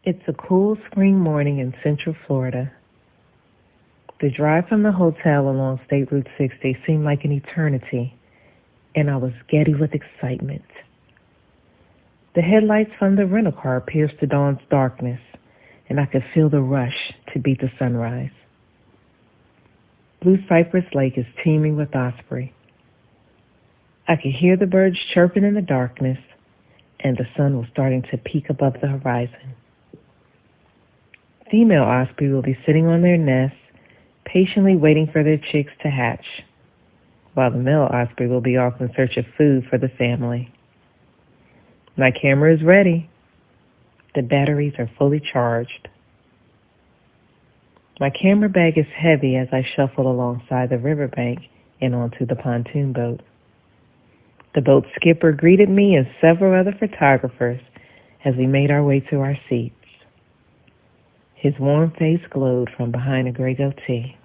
It's a cool spring morning in Central Florida. The drive from the hotel along State Route 60 seemed like an eternity, and I was giddy with excitement. The headlights from the rental car pierced the dawn's darkness, and I could feel the rush to beat the sunrise. Blue Cypress Lake is teeming with osprey. I could hear the birds chirping in the darkness, and the sun was starting to peek above the horizon. Female osprey will be sitting on their nests, patiently waiting for their chicks to hatch, while the male osprey will be off in search of food for the family. My camera is ready. The batteries are fully charged. My camera bag is heavy as I shuffle alongside the riverbank and onto the pontoon boat. The boat skipper greeted me and several other photographers as we made our way to our seats. His warm face glowed from behind a gray goatee.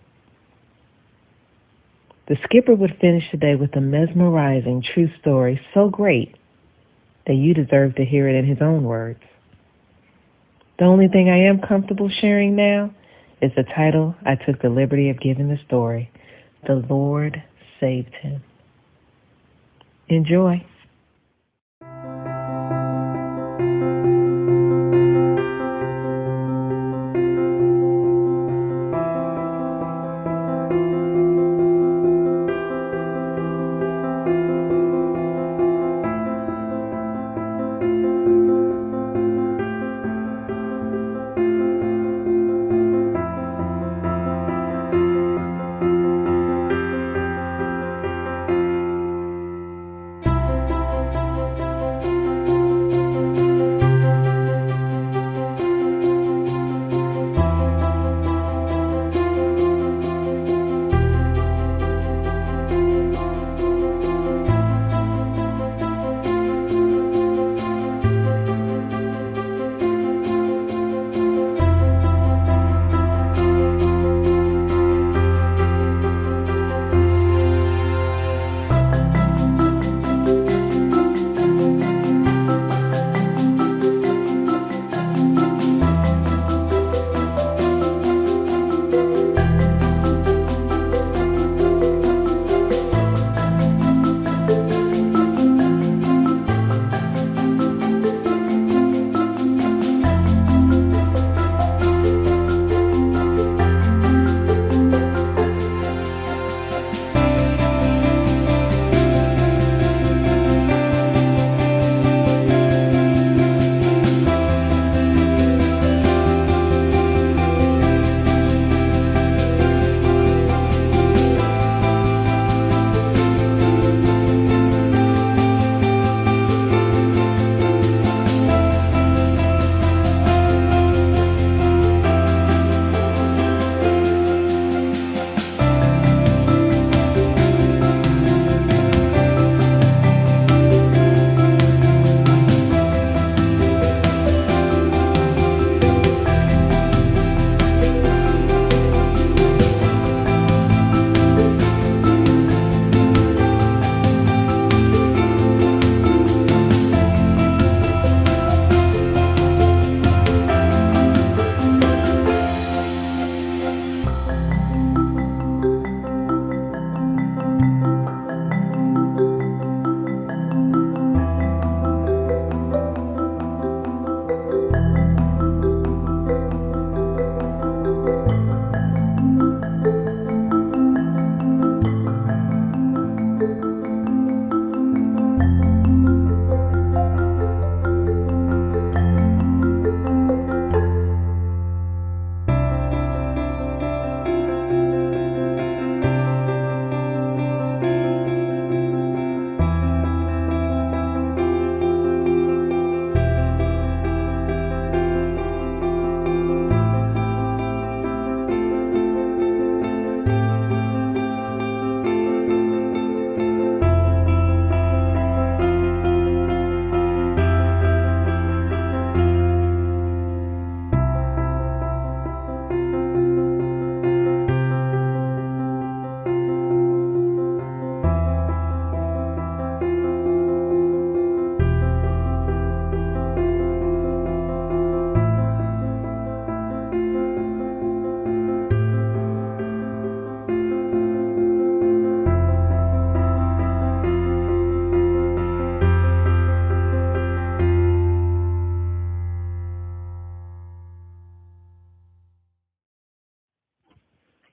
The skipper would finish the day with a mesmerizing true story so great that you deserve to hear it in his own words. The only thing I am comfortable sharing now is the title I took the liberty of giving the story, The Lord Saved Him. Enjoy.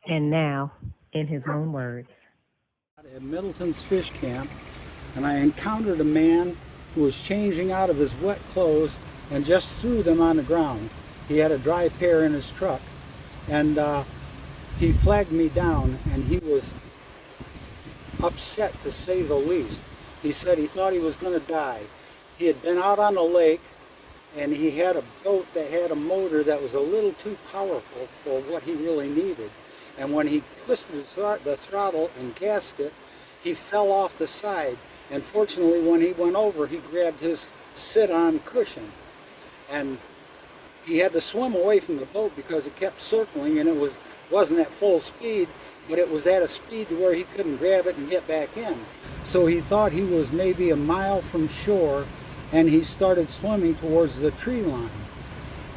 And now, in his own words. At Middleton's fish camp, and I encountered a man who was changing out of his wet clothes and just threw them on the ground. He had a dry pair in his truck, and he flagged me down, and he was upset to say the least. He said he thought he was going to die. He had been out on the lake, and he had a boat that had a motor that was a little too powerful for what he really needed. And when he twisted the throttle and gassed it, he fell off the side. And fortunately, when he went over, he grabbed his sit-on cushion. And he had to swim away from the boat because it kept circling, and it wasn't at full speed, but it was at a speed to where he couldn't grab it and get back in. So he thought he was maybe a mile from shore, and he started swimming towards the tree line.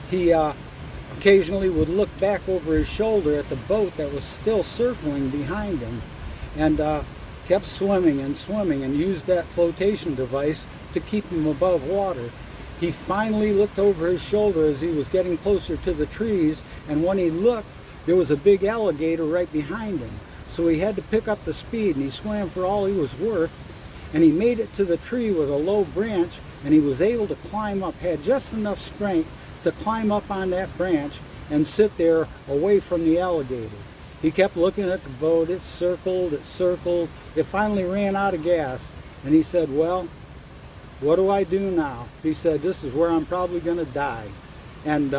He occasionally would look back over his shoulder at the boat that was still circling behind him, and kept swimming and used that flotation device to keep him above water. He finally looked over his shoulder as he was getting closer to the trees, and when he looked, there was a big alligator right behind him. So he had to pick up the speed, and he swam for all he was worth, and he made it to the tree with a low branch, and he was able to climb up, had just enough strength to climb up on that branch and sit there away from the alligator. He kept looking at the boat. It circled, it finally ran out of gas, and he said, well, what do I do now? He said, this is where I'm probably going to die. And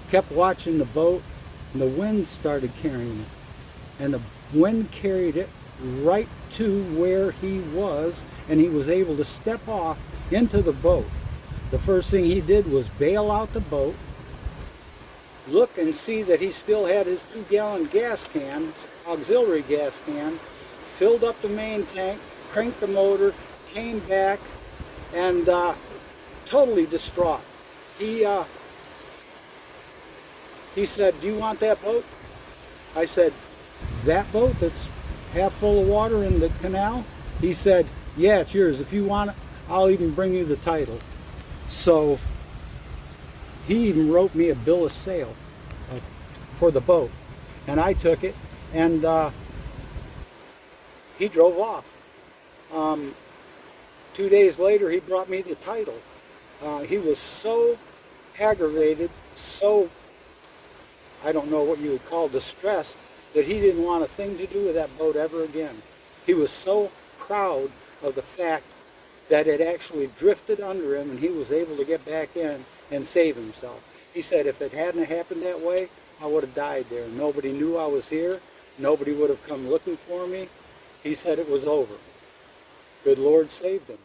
kept watching the boat, and the wind started carrying it. And the wind carried it right to where he was, and he was able to step off into the boat. The first thing he did was bail out the boat, look and see that he still had his 2-gallon gas can, auxiliary gas can, filled up the main tank, cranked the motor, came back, and totally distraught. He said, do you want that boat? I said, that boat that's half full of water in the canal? He said, yeah, it's yours. If you want it, I'll even bring you the title. So he even wrote me a bill of sale for the boat, and I took it, and he drove off. 2 days later, he brought me the title. He was so aggravated, so, I don't know what you would call distressed, that he didn't want a thing to do with that boat ever again. He was so proud of the fact that it actually drifted under him and he was able to get back in and save himself. He said, if it hadn't happened that way, I would have died there. Nobody knew I was here. Nobody would have come looking for me. He said it was over. Good Lord saved him.